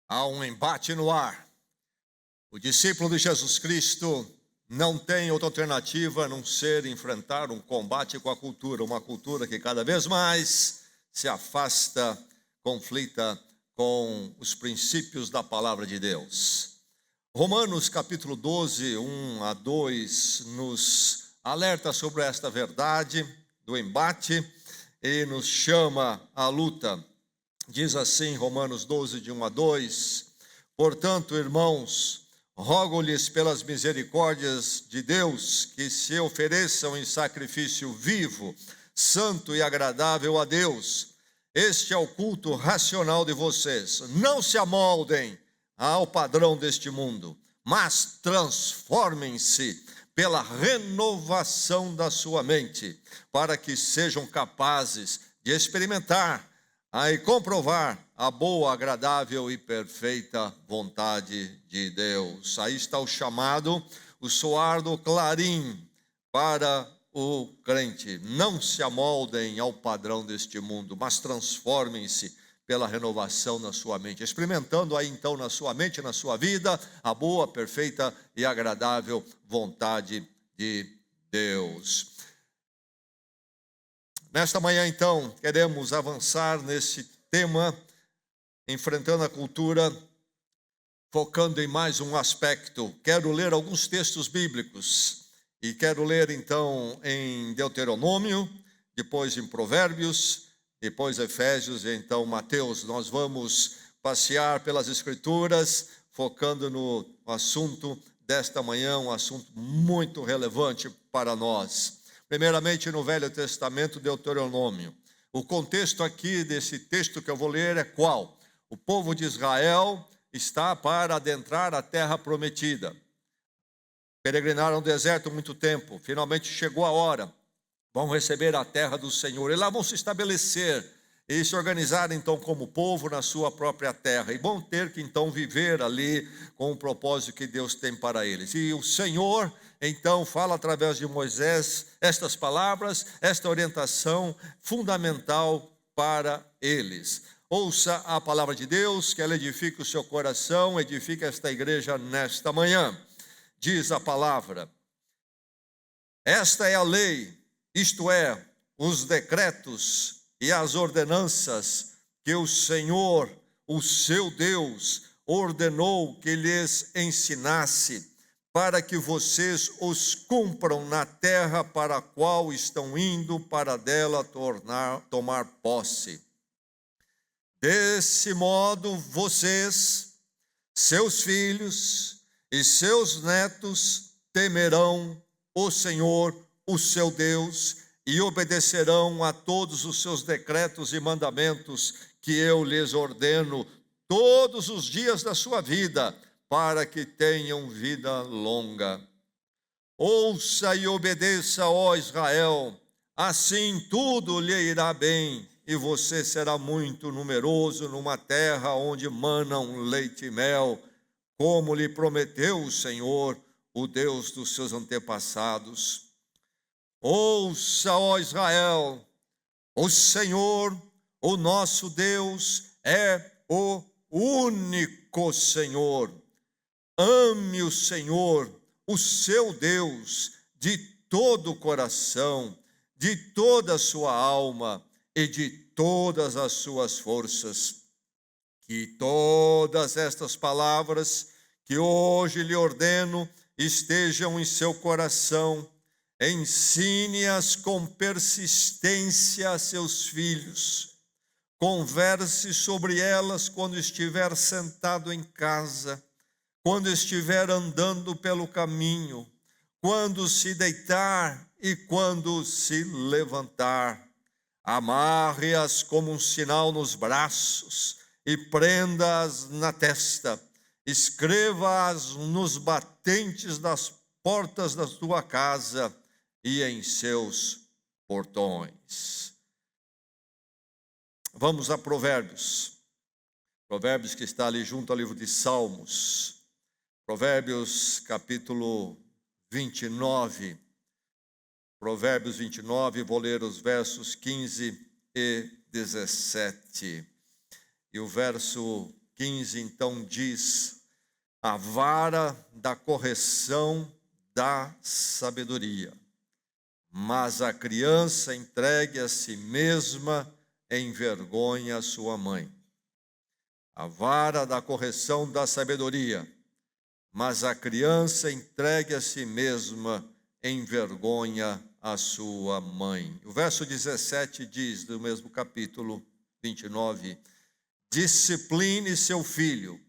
Há um embate no ar. O discípulo de Jesus Cristo não tem outra alternativa a não ser enfrentar um combate com a cultura, uma cultura que cada vez mais se afasta, conflita com os princípios da palavra de Deus. Romanos capítulo 12, 1 a 2, nos alerta sobre esta verdade do embate e nos chama à luta. Diz assim, Romanos 12, de 1 a 2, portanto, irmãos, rogo-lhes pelas misericórdias de Deus que se ofereçam em sacrifício vivo, santo e agradável a Deus. Este é o culto racional de vocês. Não se amoldem ao padrão deste mundo, mas transformem-se pela renovação da sua mente, para que sejam capazes de experimentar e comprovar a boa, agradável e perfeita vontade de Deus. Aí está o chamado, o soar do clarim para o crente. Não se amoldem ao padrão deste mundo, mas transformem-se pela renovação na sua mente, experimentando aí então na sua mente, na sua vida, a boa, perfeita e agradável vontade de Deus. Nesta manhã, então, queremos avançar nesse tema, enfrentando a cultura, focando em mais um aspecto. Quero ler alguns textos bíblicos, e quero ler, então, em Deuteronômio, depois em Provérbios, depois Efésios e então Mateus. Nós vamos passear pelas Escrituras, focando no assunto desta manhã, um assunto muito relevante para nós. Primeiramente no Velho Testamento, Deuteronômio. O contexto aqui desse texto que eu vou ler é qual? O povo de Israel está para adentrar a terra prometida. Peregrinaram no deserto muito tempo, finalmente chegou a hora. Vão receber a terra do Senhor e lá vão se estabelecer e se organizar então como povo na sua própria terra. E vão ter que então viver ali com o propósito que Deus tem para eles. E o Senhor então fala através de Moisés estas palavras, esta orientação fundamental para eles. Ouça a palavra de Deus, que ela edifique o seu coração, edifique esta igreja nesta manhã. Diz a palavra: esta é a lei, isto é, os decretos e as ordenanças que o Senhor, o seu Deus, ordenou que lhes ensinasse, para que vocês os cumpram na terra para a qual estão indo, para dela tomar posse. Desse modo, vocês, seus filhos e seus netos temerão o Senhor, o seu Deus, e obedecerão a todos os seus decretos e mandamentos que eu lhes ordeno todos os dias da sua vida, para que tenham vida longa. Ouça e obedeça, ó Israel, assim tudo lhe irá bem, e você será muito numeroso numa terra onde manam leite e mel, como lhe prometeu o Senhor, o Deus dos seus antepassados. Ouça, ó Israel, o Senhor, o nosso Deus, é o único Senhor. Ame o Senhor, o seu Deus, de todo o coração, de toda a sua alma e de todas as suas forças. Que todas estas palavras que hoje lhe ordeno estejam em seu coração. Ensine-as com persistência a seus filhos. Converse sobre elas quando estiver sentado em casa, quando estiver andando pelo caminho, quando se deitar e quando se levantar. Amarre-as como um sinal nos braços e prenda-as na testa. Escreva-as nos batentes das portas da tua casa e em seus portões. Vamos a Provérbios. Provérbios que está ali junto ao livro de Salmos. Provérbios capítulo 29. Provérbios 29, vou ler os versos 15 e 17. E o verso 15, então diz: a vara da correção dá sabedoria, mas a criança entregue a si mesma envergonha sua mãe. A vara da correção dá sabedoria, mas a criança entregue a si mesma envergonha a sua mãe. O verso 17 diz, do mesmo capítulo 29, discipline seu filho,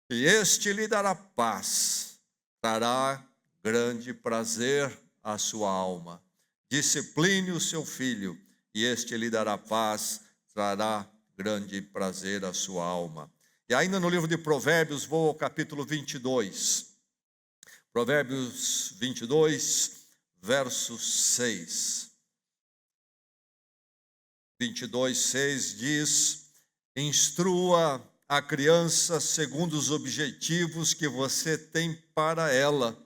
e este lhe dará paz, trará grande prazer à sua alma. Discipline o seu filho, e este lhe dará paz, trará grande prazer à sua alma. E ainda no livro de Provérbios, vou ao capítulo 22. Provérbios 22, verso 6. 22, 6 diz: instrua a criança segundo os objetivos que você tem para ela,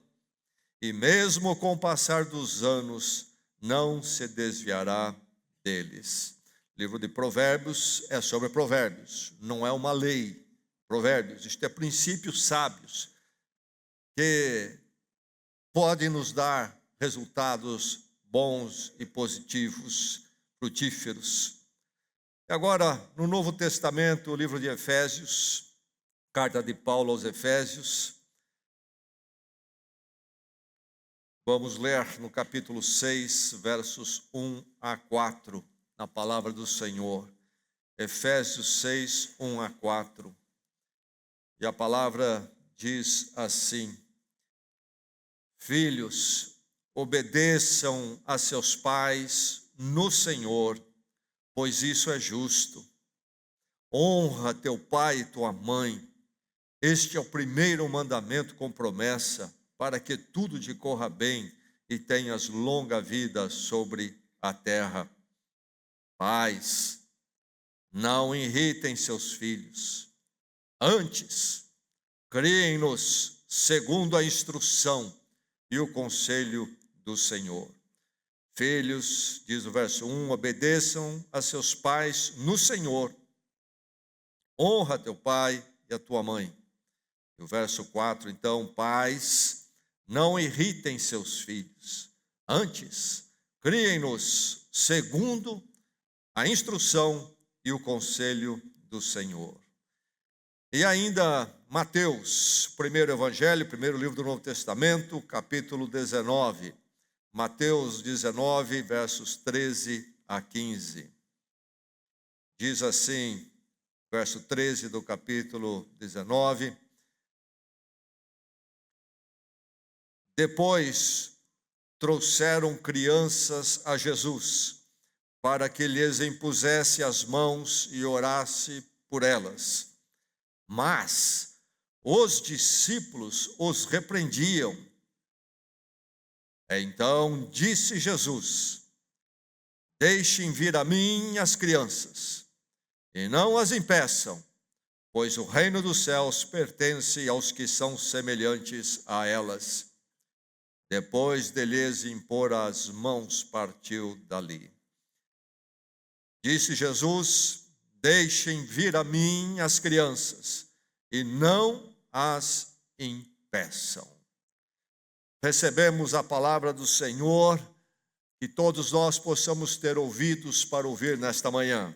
e mesmo com o passar dos anos, não se desviará deles. O livro de Provérbios é sobre provérbios, não é uma lei. Provérbios, isto é princípios sábios que podem nos dar resultados bons e positivos, frutíferos. Agora, no Novo Testamento, o livro de Efésios, carta de Paulo aos Efésios, vamos ler no capítulo 6, versos 1 a 4, na palavra do Senhor. Efésios 6, 1 a 4. E a palavra diz assim: filhos, obedeçam a seus pais no Senhor, pois isso é justo. Honra teu pai e tua mãe. Este é o primeiro mandamento com promessa, para que tudo te corra bem e tenhas longa vida sobre a terra. Pais, não irritem seus filhos. Antes, criem-nos segundo a instrução e o conselho do Senhor. Filhos, diz o verso 1, obedeçam a seus pais no Senhor. Honra teu pai e a tua mãe. E o verso 4, então, pais, não irritem seus filhos. Antes, criem-nos segundo a instrução e o conselho do Senhor. E ainda Mateus, primeiro evangelho, primeiro livro do Novo Testamento, capítulo 19. Mateus 19, versos 13 a 15. Diz assim, verso 13 do capítulo 19. Depois trouxeram crianças a Jesus, para que lhes impusesse as mãos e orasse por elas. Mas os discípulos os repreendiam. Então disse Jesus: deixem vir a mim as crianças, e não as impeçam, pois o reino dos céus pertence aos que são semelhantes a elas. Depois de lhes impor as mãos, partiu dali. Disse Jesus: deixem vir a mim as crianças, e não as impeçam. Recebemos a palavra do Senhor, que todos nós possamos ter ouvidos para ouvir nesta manhã.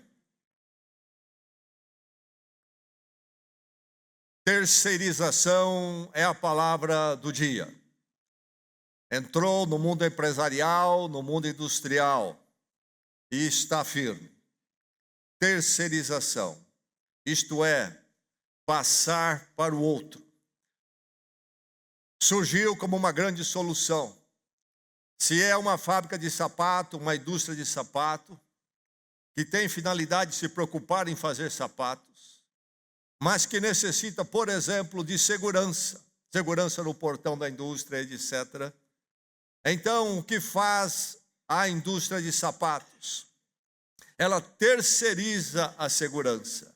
Terceirização é a palavra do dia. Entrou no mundo empresarial, no mundo industrial, e está firme. Terceirização, isto é, passar para o outro. Surgiu como uma grande solução. Se é uma fábrica de sapato, uma indústria de sapato, que tem finalidade de se preocupar em fazer sapatos, mas que necessita, por exemplo, de segurança no portão da indústria, etc. Então, o que faz a indústria de sapatos? Ela terceiriza a segurança,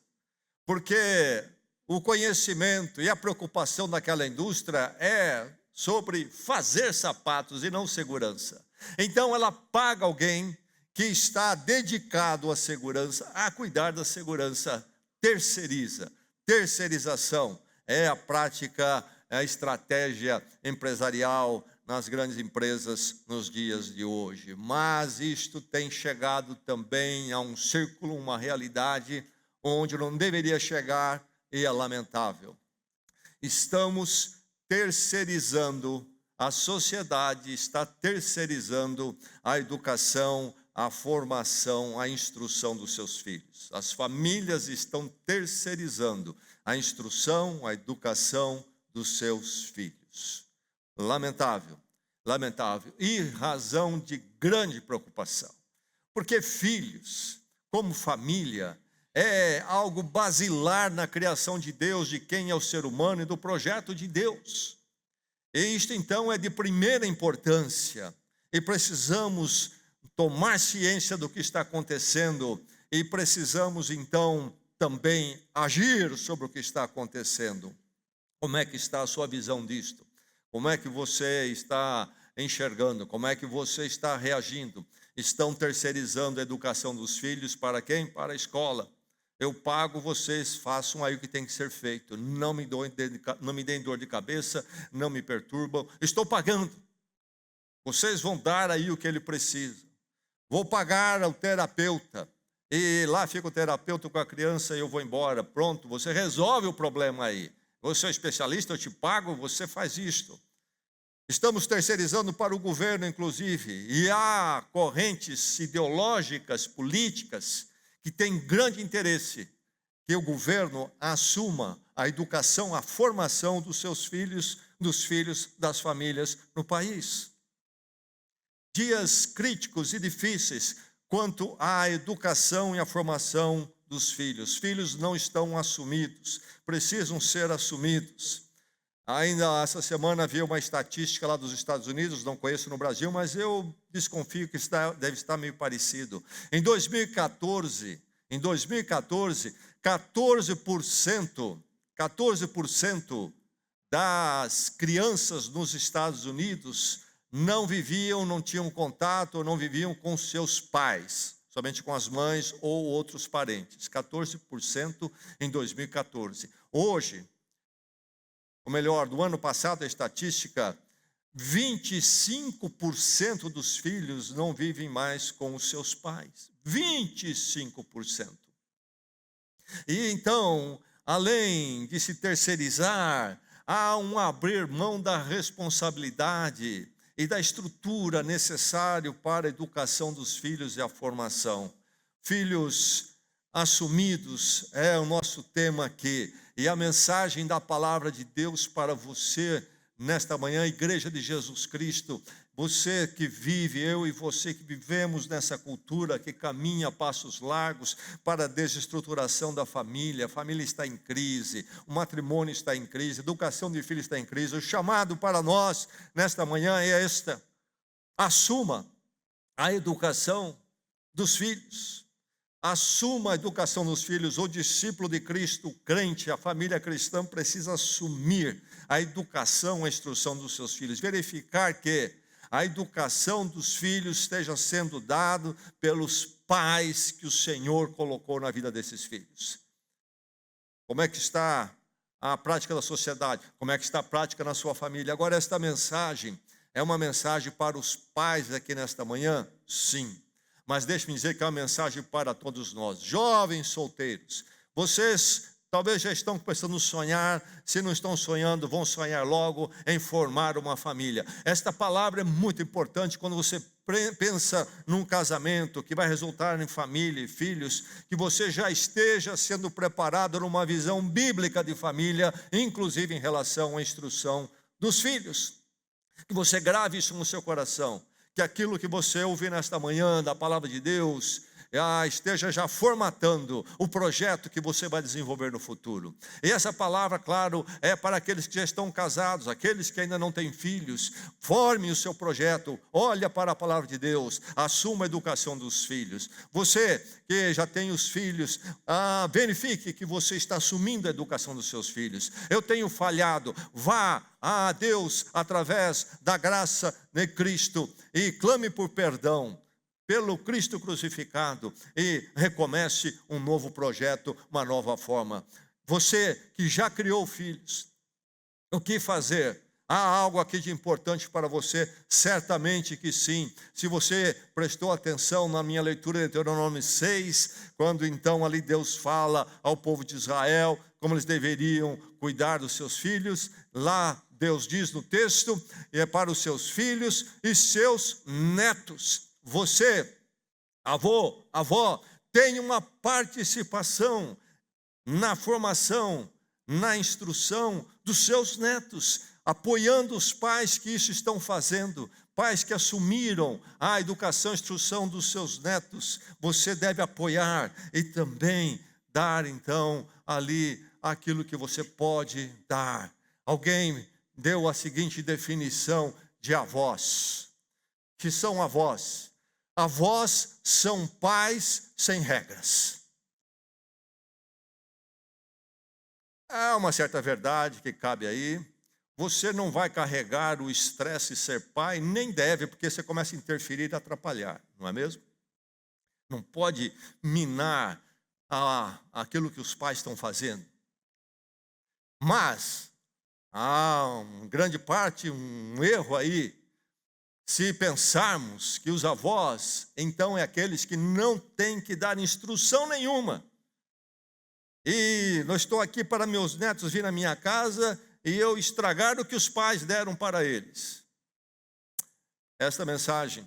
porque o conhecimento e a preocupação daquela indústria é sobre fazer sapatos e não segurança. Então ela paga alguém que está dedicado à segurança, a cuidar da segurança, terceiriza. terceirização é a prática, é a estratégia empresarial nas grandes empresas nos dias de hoje. Mas isto tem chegado também a um círculo, uma realidade onde não deveria chegar e é lamentável. Estamos terceirizando, a sociedade está terceirizando a educação, a formação, a instrução dos seus filhos. As famílias estão terceirizando a instrução, a educação dos seus filhos. Lamentável, lamentável e razão de grande preocupação. Porque filhos, como família, é algo basilar na criação de Deus, de quem é o ser humano e do projeto de Deus. E isto então é de primeira importância e precisamos tomar ciência do que está acontecendo e precisamos então também agir sobre o que está acontecendo. Como é que está a sua visão disto? Como é que você está enxergando? Como é que você está reagindo? Estão terceirizando a educação dos filhos para quem? Para a escola. Eu pago, vocês façam aí o que tem que ser feito. Não me deem dor de cabeça, não me perturbam. Estou pagando. Vocês vão dar aí o que ele precisa. Vou pagar ao terapeuta. E lá fica o terapeuta com a criança e eu vou embora. Pronto, você resolve o problema aí. Você é especialista, eu te pago, você faz isto. Estamos terceirizando para o governo, inclusive. E há correntes ideológicas, políticas, que tem grande interesse que o governo assuma a educação, a formação dos seus filhos, dos filhos das famílias no país. Dias críticos e difíceis quanto à educação e à formação dos filhos. Filhos não estão assumidos, precisam ser assumidos. Ainda essa semana havia uma estatística lá dos Estados Unidos, não conheço no Brasil, mas eu desconfio que deve estar meio parecido. Em 2014, 14% das crianças nos Estados Unidos não viviam, não tinham contato, ou não viviam com seus pais, somente com as mães ou outros parentes. 14% em 2014. Hoje, ou melhor, do ano passado, a estatística, 25% dos filhos não vivem mais com os seus pais. 25%. E então, além de se terceirizar, há um abrir mão da responsabilidade e da estrutura necessária para a educação dos filhos e a formação. Filhos assumidos é o nosso tema aqui. E a mensagem da palavra de Deus para você nesta manhã, Igreja de Jesus Cristo, você que vive, eu e você que vivemos nessa cultura, que caminha a passos largos para a desestruturação da família. A família está em crise, o matrimônio está em crise, a educação de filhos está em crise. O chamado para nós nesta manhã é esta: assuma a educação dos filhos. Assuma a educação dos filhos. O discípulo de Cristo, o crente, a família cristã precisa assumir a educação, a instrução dos seus filhos. Verificar que a educação dos filhos esteja sendo dada pelos pais que o Senhor colocou na vida desses filhos. Como é que está a prática da sociedade? Como é que está a prática na sua família? Agora, esta mensagem é uma mensagem para os pais aqui nesta manhã? Sim. Mas deixe-me dizer que é uma mensagem para todos nós, jovens solteiros. Vocês talvez já estão começando a sonhar, se não estão sonhando, vão sonhar logo em formar uma família. Esta palavra é muito importante quando você pensa num casamento que vai resultar em família e filhos, que você já esteja sendo preparado numa visão bíblica de família, inclusive em relação à instrução dos filhos. Que você grave isso no seu coração. Que aquilo que você ouve nesta manhã da palavra de Deus esteja já formatando o projeto que você vai desenvolver no futuro. E essa palavra, claro, é para aqueles que já estão casados, aqueles que ainda não têm filhos. Forme o seu projeto, olha para a palavra de Deus, assuma a educação dos filhos. Você que já tem os filhos, verifique que você está assumindo a educação dos seus filhos. Eu tenho falhado, vá a Deus através da graça de Cristo e clame por perdão pelo Cristo crucificado e recomece um novo projeto, uma nova forma. Você que já criou filhos, o que fazer? Há algo aqui de importante para você? Certamente que sim. Se você prestou atenção na minha leitura de Deuteronômio 6, quando então ali Deus fala ao povo de Israel como eles deveriam cuidar dos seus filhos, lá Deus diz no texto, é para os seus filhos e seus netos. Você, avô, avó, tem uma participação na formação, na instrução dos seus netos, apoiando os pais que isso estão fazendo, pais que assumiram a educação e instrução dos seus netos. Você deve apoiar e também dar então ali aquilo que você pode dar. Alguém deu a seguinte definição de avós. Que são avós? Avós são pais sem regras. Há uma certa verdade que cabe aí. Você não vai carregar o estresse de ser pai, nem deve, porque você começa a interferir e atrapalhar, não é mesmo? Não pode minar aquilo que os pais estão fazendo. Mas há uma grande parte, um erro aí, se pensarmos que os avós, então, é aqueles que não têm que dar instrução nenhuma. E não estou aqui para meus netos vir na minha casa e eu estragar o que os pais deram para eles. Esta mensagem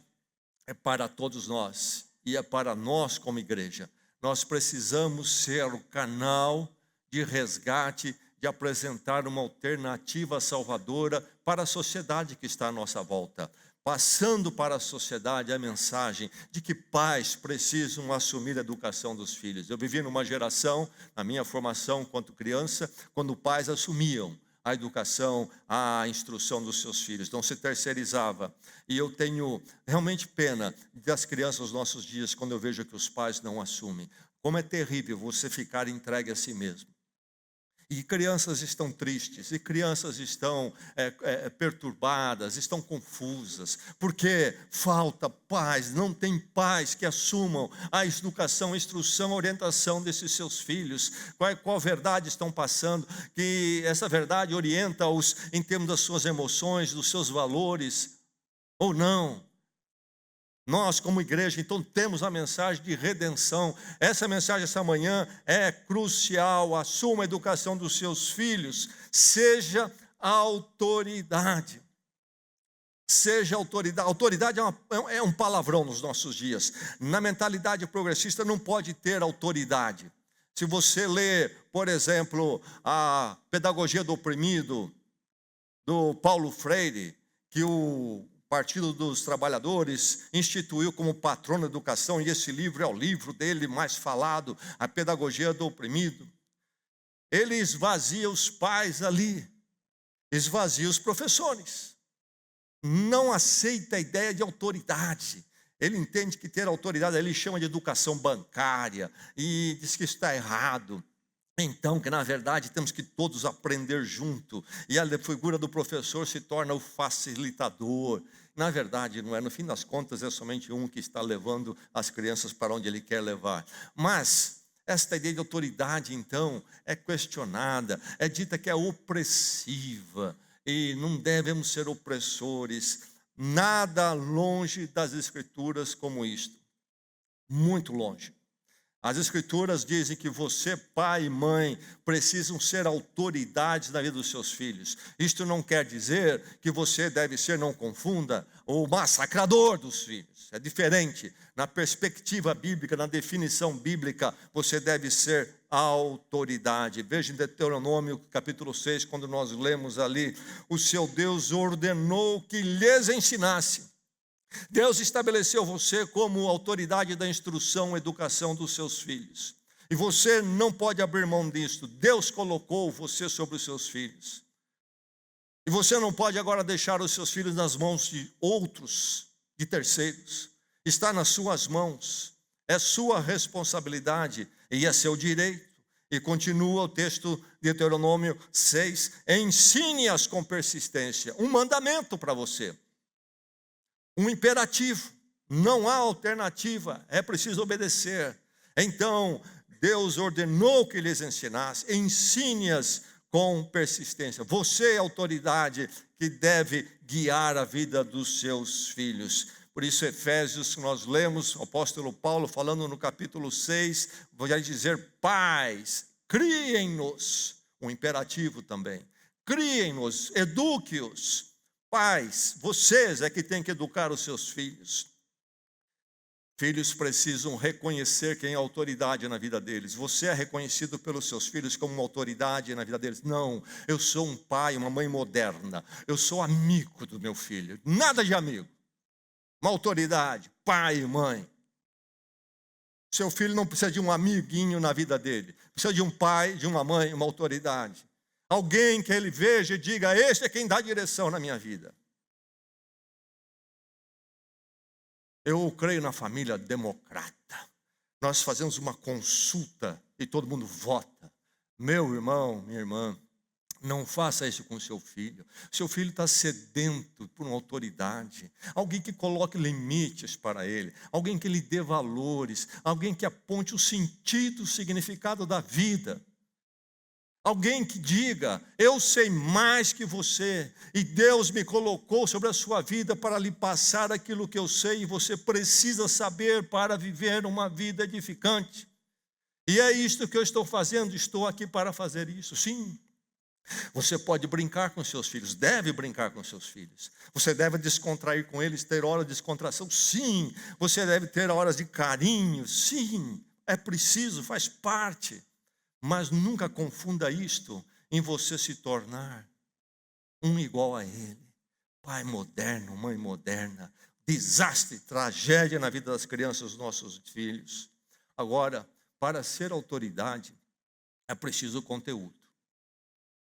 é para todos nós e é para nós como igreja. Nós precisamos ser o canal de resgate, de apresentar uma alternativa salvadora para a sociedade que está à nossa volta. Passando para a sociedade a mensagem de que pais precisam assumir a educação dos filhos. Eu vivi numa geração, na minha formação enquanto criança, quando pais assumiam a educação, a instrução dos seus filhos, não se terceirizava. E eu tenho realmente pena das crianças dos nossos dias, quando eu vejo que os pais não assumem. Como é terrível você ficar entregue a si mesmo. E crianças estão tristes, e crianças estão perturbadas, estão confusas, porque falta pais, não tem pais que assumam a educação, a instrução, a orientação desses seus filhos. Qual verdade estão passando, que essa verdade orienta-os em termos das suas emoções, dos seus valores, ou não. Nós, como igreja, então, temos a mensagem de redenção. Essa mensagem, essa manhã, é crucial. Assuma a educação dos seus filhos. Seja autoridade. Seja autoridade. Autoridade é um palavrão nos nossos dias. Na mentalidade progressista, não pode ter autoridade. Se você lê, por exemplo, a Pedagogia do Oprimido, do Paulo Freire, que o Partido dos Trabalhadores instituiu como patrono da educação, e esse livro é o livro dele mais falado, A Pedagogia do Oprimido. Ele esvazia os pais ali, esvazia os professores. Não aceita a ideia de autoridade. Ele entende que ter autoridade, ele chama de educação bancária, e diz que está errado. Então, que na verdade temos que todos aprender junto, e a figura do professor se torna o facilitador. Na verdade, não é, no fim das contas, é somente um que está levando as crianças para onde ele quer levar. Mas esta ideia de autoridade, então, é questionada, é dita que é opressiva, e não devemos ser opressores. Nada longe das Escrituras como isto, muito longe. As Escrituras dizem que você, pai e mãe, precisam ser autoridades na vida dos seus filhos. Isto não quer dizer que você deve ser, não confunda, o massacrador dos filhos. É diferente. Na perspectiva bíblica, na definição bíblica, você deve ser autoridade. Veja em Deuteronômio capítulo 6, quando nós lemos ali, o seu Deus ordenou que lhes ensinasse. Deus estabeleceu você como autoridade da instrução e educação dos seus filhos. E você não pode abrir mão disso. Deus colocou você sobre os seus filhos. E você não pode agora deixar os seus filhos nas mãos de outros, de terceiros. Está nas suas mãos. É sua responsabilidade e é seu direito. E continua o texto de Deuteronômio 6. Ensine-as com persistência. Um mandamento para você. Um imperativo, não há alternativa, é preciso obedecer. Então, Deus ordenou que lhes ensinasse, ensine-as com persistência. Você é a autoridade que deve guiar a vida dos seus filhos. Por isso, Efésios, nós lemos, o apóstolo Paulo falando no capítulo 6, vai dizer: pais, criem-nos, um imperativo também, criem-nos, eduque-os. Pais, vocês é que têm que educar os seus filhos. Filhos precisam reconhecer quem é a autoridade na vida deles. Você é reconhecido pelos seus filhos como uma autoridade na vida deles? Não, eu sou um pai, uma mãe moderna. Eu sou amigo do meu filho. Nada de amigo. Uma autoridade, pai e mãe. Seu filho não precisa de um amiguinho na vida dele. Precisa de um pai, de uma mãe, uma autoridade. Alguém que ele veja e diga: este é quem dá direção na minha vida. Eu creio na família democrata. Nós fazemos uma consulta e todo mundo vota. Meu irmão, minha irmã, não faça isso com seu filho. Seu filho está sedento por uma autoridade. Alguém que coloque limites para ele. Alguém que lhe dê valores. Alguém que aponte o sentido, o significado da vida. Alguém que diga: eu sei mais que você, e Deus me colocou sobre a sua vida para lhe passar aquilo que eu sei, e você precisa saber para viver uma vida edificante. E é isto que eu estou fazendo, estou aqui para fazer isso. Sim, você pode brincar com seus filhos, deve brincar com seus filhos. Você deve descontrair com eles, ter horas de descontração. Sim, você deve ter horas de carinho. Sim, é preciso, faz parte. Mas nunca confunda isto em você se tornar um igual a ele. Pai moderno, mãe moderna, desastre, tragédia na vida das crianças, dos nossos filhos. Agora, para ser autoridade, é preciso conteúdo.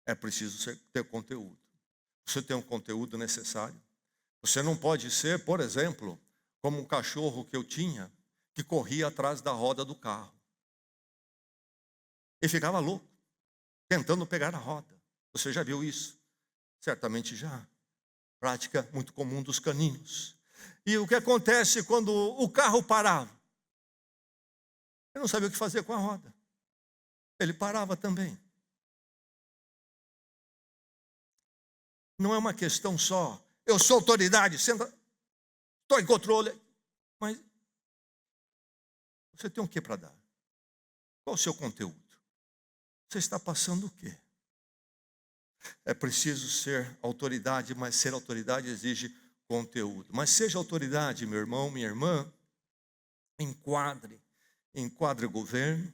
É preciso ter conteúdo. Você tem um conteúdo necessário. Você não pode ser, por exemplo, como um cachorro que eu tinha, que corria atrás da roda do carro. E ficava louco, tentando pegar a roda. Você já viu isso? Certamente já. Prática muito comum dos caninos. E o que acontece quando o carro parava? Ele não sabia o que fazer com a roda. Ele parava também. Não é uma questão só: eu sou autoridade, senta, estou em controle. Mas você tem o que para dar? Qual o seu conteúdo? Você está passando o quê? É preciso ser autoridade, mas ser autoridade exige conteúdo. Mas seja autoridade, meu irmão, minha irmã, enquadre governo,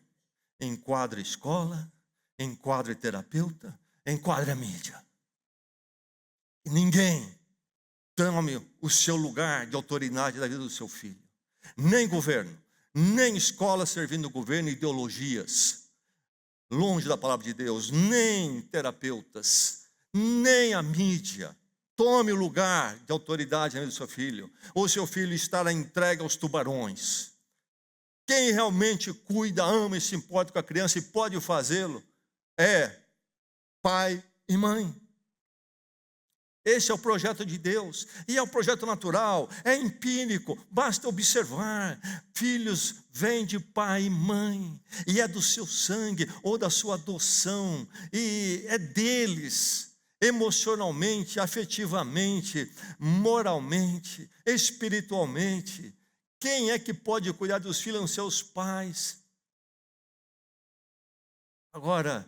enquadre escola, enquadre terapeuta, enquadre a mídia. E ninguém tome o seu lugar de autoridade na vida do seu filho. Nem governo, nem escola servindo o governo, ideologias longe da palavra de Deus, nem terapeutas, nem a mídia. Tome o lugar de autoridade na vida do seu filho, ou seu filho estará entregue aos tubarões. Quem realmente cuida, ama e se importa com a criança e pode fazê-lo é pai e mãe. Esse é o projeto de Deus, e é um projeto natural, é empírico, basta observar. Filhos vêm de pai e mãe, e é do seu sangue ou da sua adoção, e é deles, emocionalmente, afetivamente, moralmente, espiritualmente. Quem é que pode cuidar dos filhos? São seus pais. Agora,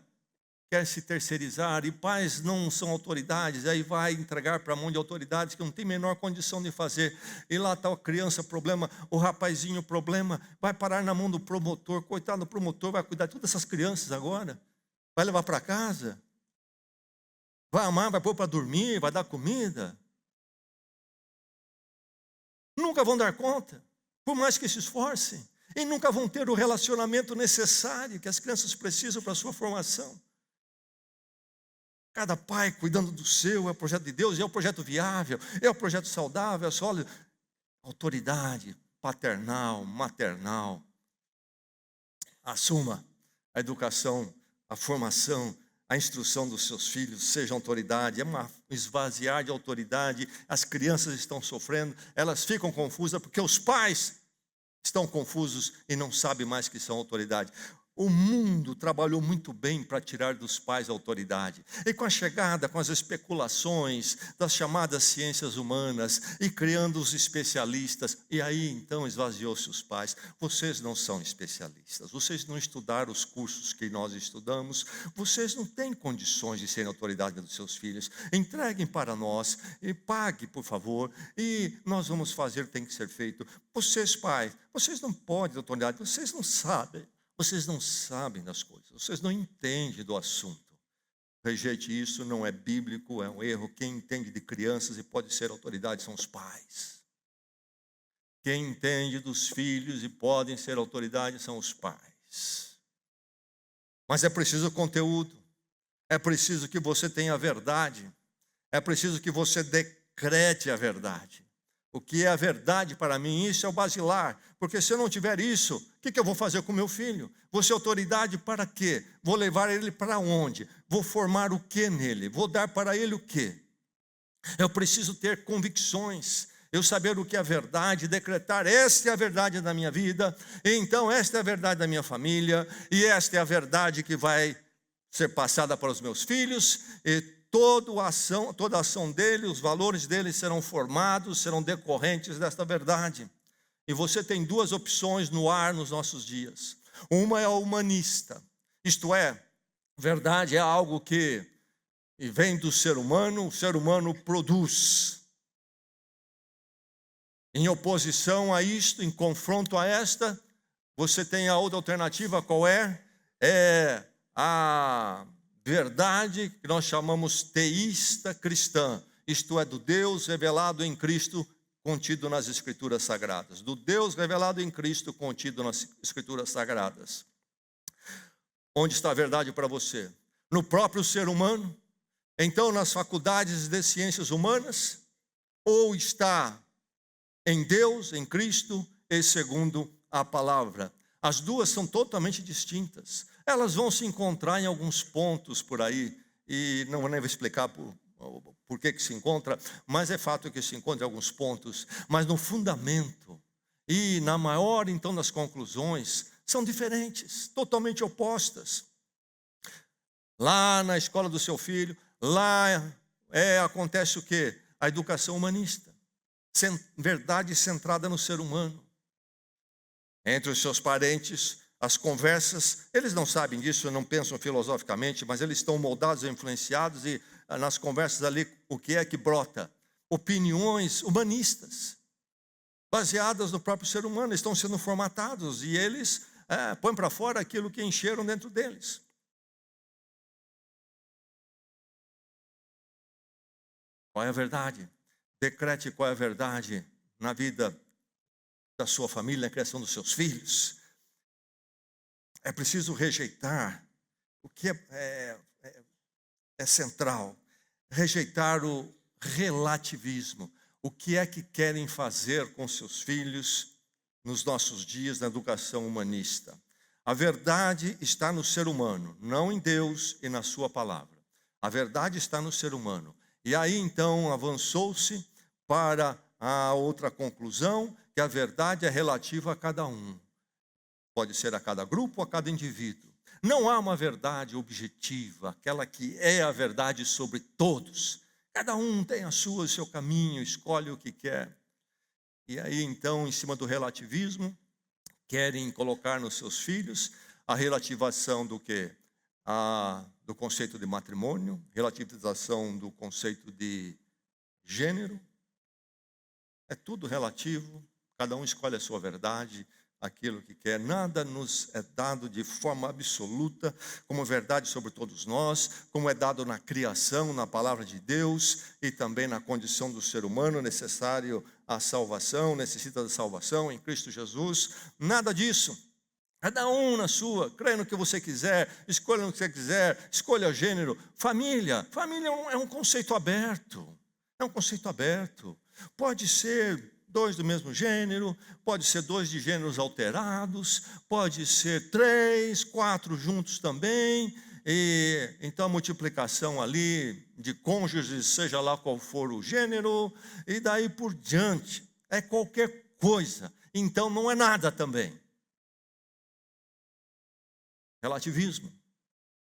quer se terceirizar, e pais não são autoridades, aí vai entregar para a mão de autoridades que não tem a menor condição de fazer, e lá está a criança, problema, o rapazinho, problema, vai parar na mão do promotor, coitado do promotor, vai cuidar de todas essas crianças agora, vai levar para casa, vai amar, vai pôr para dormir, vai dar comida, nunca vão dar conta, por mais que se esforcem, e nunca vão ter o relacionamento necessário que as crianças precisam para a sua formação. Cada pai cuidando do seu, é o projeto de Deus, é o projeto viável, é o projeto saudável, é sólido. Autoridade paternal, maternal. Assuma a educação, a formação, a instrução dos seus filhos, seja autoridade. É um esvaziar de autoridade. As crianças estão sofrendo, elas ficam confusas porque os pais estão confusos e não sabem mais que são autoridade. O mundo trabalhou muito bem para tirar dos pais a autoridade. E com a chegada, com as especulações das chamadas ciências humanas e criando os especialistas, e aí então esvaziou-se os pais. Vocês não são especialistas, vocês não estudaram os cursos que nós estudamos, vocês não têm condições de serem autoridade dos seus filhos. Entreguem para nós e pague, por favor, e nós vamos fazer o que tem que ser feito. Vocês, pais, vocês não podem ter autoridade, vocês não sabem. Vocês não sabem das coisas, vocês não entendem do assunto. Rejeite isso, não é bíblico, é um erro. Quem entende de crianças e pode ser autoridade são os pais. Quem entende dos filhos e podem ser autoridade são os pais. Mas é preciso conteúdo, é preciso que você tenha a verdade, é preciso que você decrete a verdade. O que é a verdade para mim? Isso é o basilar. Porque se eu não tiver isso, o que eu vou fazer com meu filho? Vou ser autoridade para quê? Vou levar ele para onde? Vou formar o que nele? Vou dar para ele o quê? Eu preciso ter convicções. Eu saber o que é a verdade, decretar, esta é a verdade da minha vida, e então esta é a verdade da minha família, e esta é a verdade que vai ser passada para os meus filhos, e toda a ação dele, os valores dele serão formados, serão decorrentes desta verdade. E você tem duas opções no ar nos nossos dias. Uma é a humanista, isto é, verdade é algo que vem do ser humano, o ser humano produz. Em oposição a isto, em confronto a esta, você tem a outra alternativa, qual é? É a verdade que nós chamamos teísta cristã, isto é, do Deus revelado em Cristo, contido nas Escrituras Sagradas. Do Deus revelado em Cristo, contido nas Escrituras Sagradas. Onde está a verdade para você? No próprio ser humano? Então, nas faculdades de ciências humanas? Ou está em Deus, em Cristo e segundo a palavra? As duas são totalmente distintas. Elas vão se encontrar em alguns pontos por aí, e não vou nem explicar por que se encontra, mas é fato que se encontra em alguns pontos. Mas no fundamento e na maior, então, das conclusões, são diferentes, totalmente opostas. Lá na escola do seu filho, acontece o quê? A educação humanista, verdade centrada no ser humano. Entre os seus parentes, as conversas, eles não sabem disso, não pensam filosoficamente, mas eles estão moldados e influenciados, e nas conversas ali, o que é que brota? Opiniões humanistas, baseadas no próprio ser humano, estão sendo formatados, e eles põem para fora aquilo que encheram dentro deles. Qual é a verdade? Decrete qual é a verdade na vida da sua família, na criação dos seus filhos. É preciso rejeitar o que é central, rejeitar o relativismo. O que é que querem fazer com seus filhos nos nossos dias na educação humanista? A verdade está no ser humano, não em Deus e na sua palavra. A verdade está no ser humano. E aí então avançou-se para a outra conclusão, que a verdade é relativa a cada um. Pode ser a cada grupo ou a cada indivíduo. Não há uma verdade objetiva, aquela que é a verdade sobre todos. Cada um tem a sua, o seu caminho, escolhe o que quer. E aí, então, em cima do relativismo, querem colocar nos seus filhos a relativização do quê? Do conceito de matrimônio, relativização do conceito de gênero. É tudo relativo, cada um escolhe a sua verdade, aquilo que quer. Nada nos é dado de forma absoluta como verdade sobre todos nós, como é dado na criação, na palavra de Deus e também na condição do ser humano necessário à salvação, necessita da salvação em Cristo Jesus. Nada disso. Cada um na sua, creia no que você quiser, escolha no que você quiser, escolha gênero. Família é um conceito aberto, é um conceito aberto. Pode ser 2 do mesmo gênero, pode ser 2 de gêneros alterados, pode ser 3, 4 juntos também, e então a multiplicação ali de cônjuges, seja lá qual for o gênero, e daí por diante, é qualquer coisa, então não é nada também. relativismo.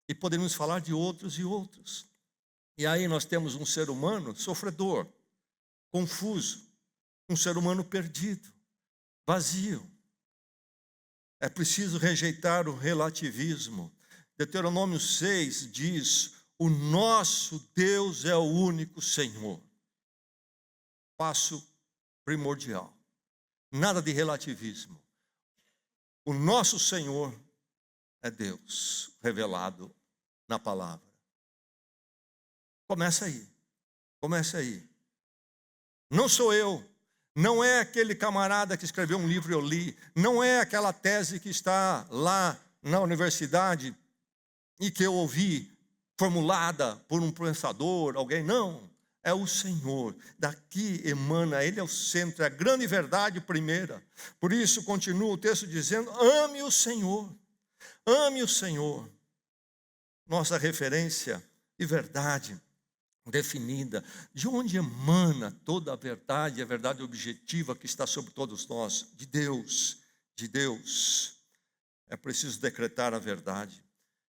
E poderíamos falar de outros e outros. E aí nós temos um ser humano sofredor, confuso, um ser humano perdido, vazio. É preciso rejeitar o relativismo. Deuteronômio 6 diz: o nosso Deus é o único Senhor. Passo primordial. Nada de relativismo. O nosso Senhor é Deus revelado na palavra. Começa aí. Começa aí. Não sou eu. Não é aquele camarada que escreveu um livro e eu li. Não é aquela tese que está lá na universidade e que eu ouvi formulada por um pensador, alguém. Não. É o Senhor. Daqui emana, Ele é o centro, é a grande verdade primeira. Por isso continua o texto dizendo: ame o Senhor. Ame o Senhor. Nossa referência e verdade definida, de onde emana toda a verdade objetiva que está sobre todos nós, de Deus, de Deus. É preciso decretar a verdade.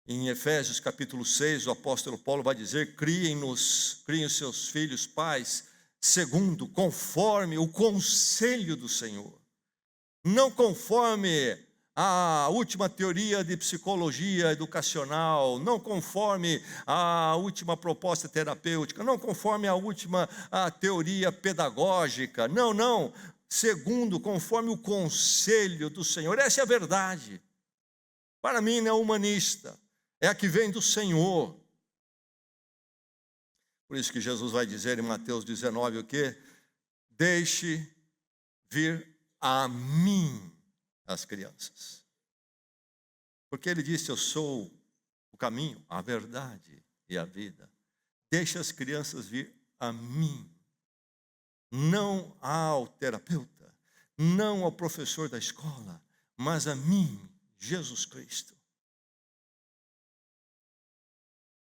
Em Efésios capítulo 6, o apóstolo Paulo vai dizer: criem os seus filhos, pais, segundo, conforme o conselho do Senhor. Não conforme a última teoria de psicologia educacional, não conforme a última proposta terapêutica, não conforme a última teoria pedagógica, não, segundo, conforme o conselho do Senhor. Essa é a verdade. Para mim não é humanista, é a que vem do Senhor. Por isso que Jesus vai dizer em Mateus 19 o quê? Deixe vir a mim as crianças. Porque ele disse: eu sou o caminho, a verdade e a vida. Deixe as crianças vir a mim. Não ao terapeuta, não ao professor da escola, mas a mim, Jesus Cristo.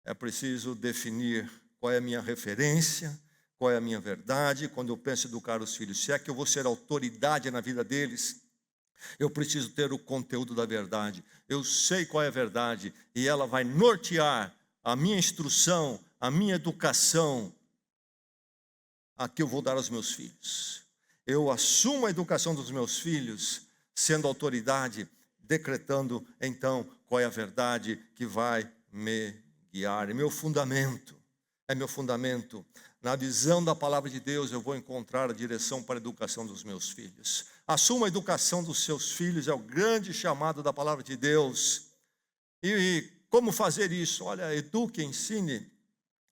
É preciso definir qual é a minha referência, qual é a minha verdade. Quando eu penso em educar os filhos, se é que eu vou ser autoridade na vida deles, eu preciso ter o conteúdo da verdade. Eu sei qual é a verdade e ela vai nortear a minha instrução, a minha educação, a que eu vou dar aos meus filhos. Eu assumo a educação dos meus filhos, sendo autoridade, decretando então qual é a verdade que vai me guiar. É meu fundamento. Na visão da palavra de Deus, eu vou encontrar a direção para a educação dos meus filhos. Assuma a educação dos seus filhos, é o grande chamado da palavra de Deus. E como fazer isso? Olha, eduque, ensine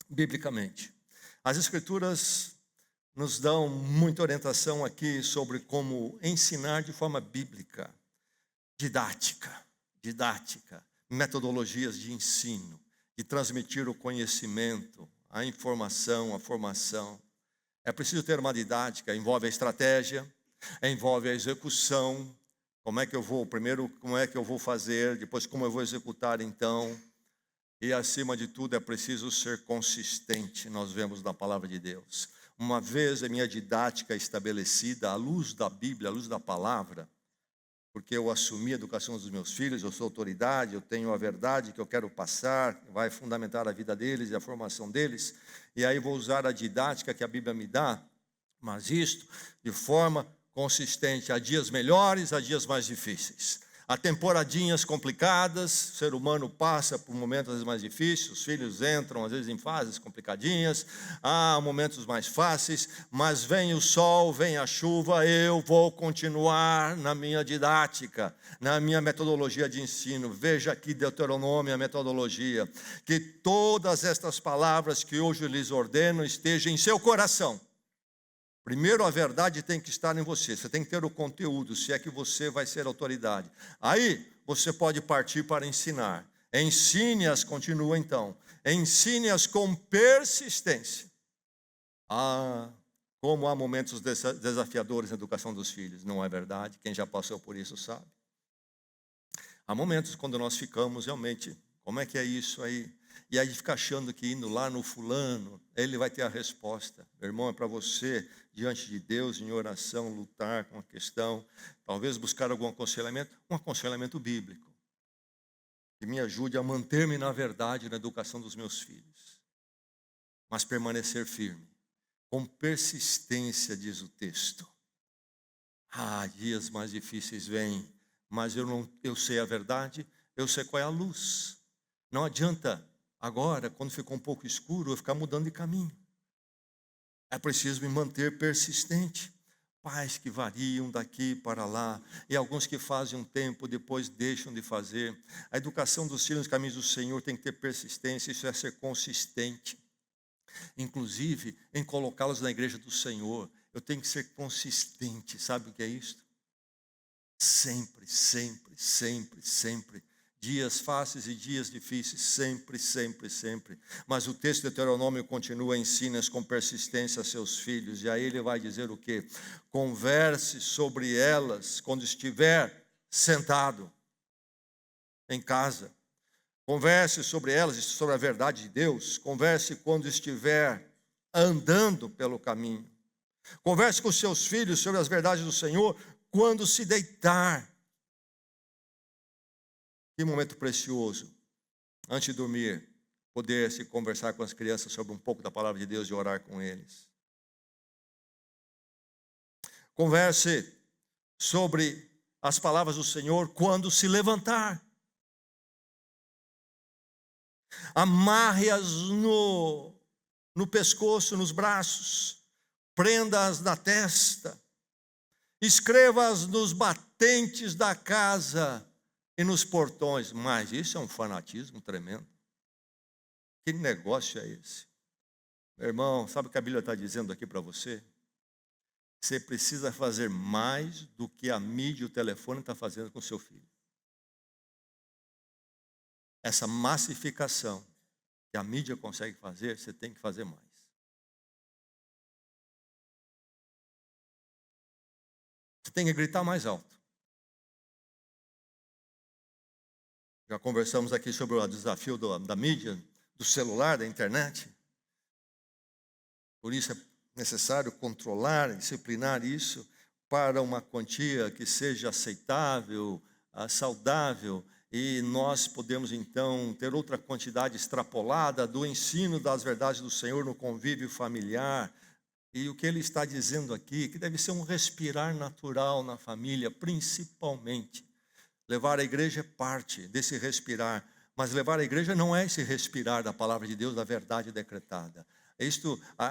biblicamente. As Escrituras nos dão muita orientação aqui sobre como ensinar de forma bíblica, didática, metodologias de ensino, de transmitir o conhecimento, a informação, a formação. É preciso ter uma didática, envolve a estratégia, envolve a execução. Como é que eu vou? Primeiro, como é que eu vou fazer? Depois, como eu vou executar então? E, acima de tudo, é preciso ser consistente, nós vemos na palavra de Deus. Uma vez a minha didática estabelecida, à luz da Bíblia, à luz da palavra, porque eu assumi a educação dos meus filhos, eu sou autoridade, eu tenho a verdade que eu quero passar, vai fundamentar a vida deles e a formação deles, e aí vou usar a didática que a Bíblia me dá, mas isto de forma consistente. Há dias melhores, há dias mais difíceis. Há temporadinhas complicadas, o ser humano passa por momentos às vezes mais difíceis, os filhos entram às vezes em fases complicadinhas, há momentos mais fáceis, mas vem o sol, vem a chuva, eu vou continuar na minha didática, na minha metodologia de ensino. Veja aqui Deuteronômio, a metodologia, que todas estas palavras que hoje lhes ordeno estejam em seu coração. Primeiro, a verdade tem que estar em você. Você tem que ter o conteúdo, se é que você vai ser autoridade. Aí, você pode partir para ensinar. Ensine-as, continua então. Ensine-as com persistência. Como há momentos desafiadores na educação dos filhos, não é verdade? Quem já passou por isso sabe. Há momentos quando nós ficamos realmente, como é que é isso aí? E aí fica achando que indo lá no fulano, ele vai ter a resposta. Meu irmão, é para você, diante de Deus, em oração, lutar com a questão, talvez buscar algum aconselhamento, um aconselhamento bíblico. que me ajude a manter-me na verdade na educação dos meus filhos, mas permanecer firme, com persistência, diz o texto. Dias mais difíceis vêm, mas eu sei a verdade, eu sei qual é a luz. Não adianta agora, quando ficou um pouco escuro, eu ficar mudando de caminho. É preciso me manter persistente. Pais que variam daqui para lá, e alguns que fazem um tempo, depois deixam de fazer. A educação dos filhos nos caminhos do Senhor tem que ter persistência, isso é ser consistente. Inclusive, em colocá-los na igreja do Senhor, eu tenho que ser consistente. Sabe o que é isso? Sempre, sempre, sempre, sempre. Dias fáceis e dias difíceis, sempre, sempre, sempre. Mas o texto de Deuteronômio continua: ensina com persistência a seus filhos. E aí ele vai dizer o quê? Converse sobre elas quando estiver sentado em casa. Converse sobre elas, sobre a verdade de Deus. Converse quando estiver andando pelo caminho. Converse com seus filhos sobre as verdades do Senhor quando se deitar. Que momento precioso, antes de dormir, poder se conversar com as crianças sobre um pouco da palavra de Deus e orar com eles. Converse sobre as palavras do Senhor quando se levantar. Amarre-as no pescoço, nos braços, prenda-as na testa, escreva-as nos batentes da casa e nos portões. Mas isso é um fanatismo tremendo. Que negócio é esse? Meu irmão, sabe o que a Bíblia está dizendo aqui para você? Você precisa fazer mais do que a mídia e o telefone está fazendo com seu filho. Essa massificação que a mídia consegue fazer, você tem que fazer mais. Você tem que gritar mais alto. Já conversamos aqui sobre o desafio da mídia, do celular, da internet. Por isso é necessário controlar, disciplinar isso para uma quantia que seja aceitável, saudável, e nós podemos então ter outra quantidade extrapolada do ensino das verdades do Senhor no convívio familiar. E o que ele está dizendo aqui, que deve ser um respirar natural na família, principalmente. Levar a igreja é parte desse respirar, mas levar a igreja não é esse respirar da palavra de Deus, da verdade decretada.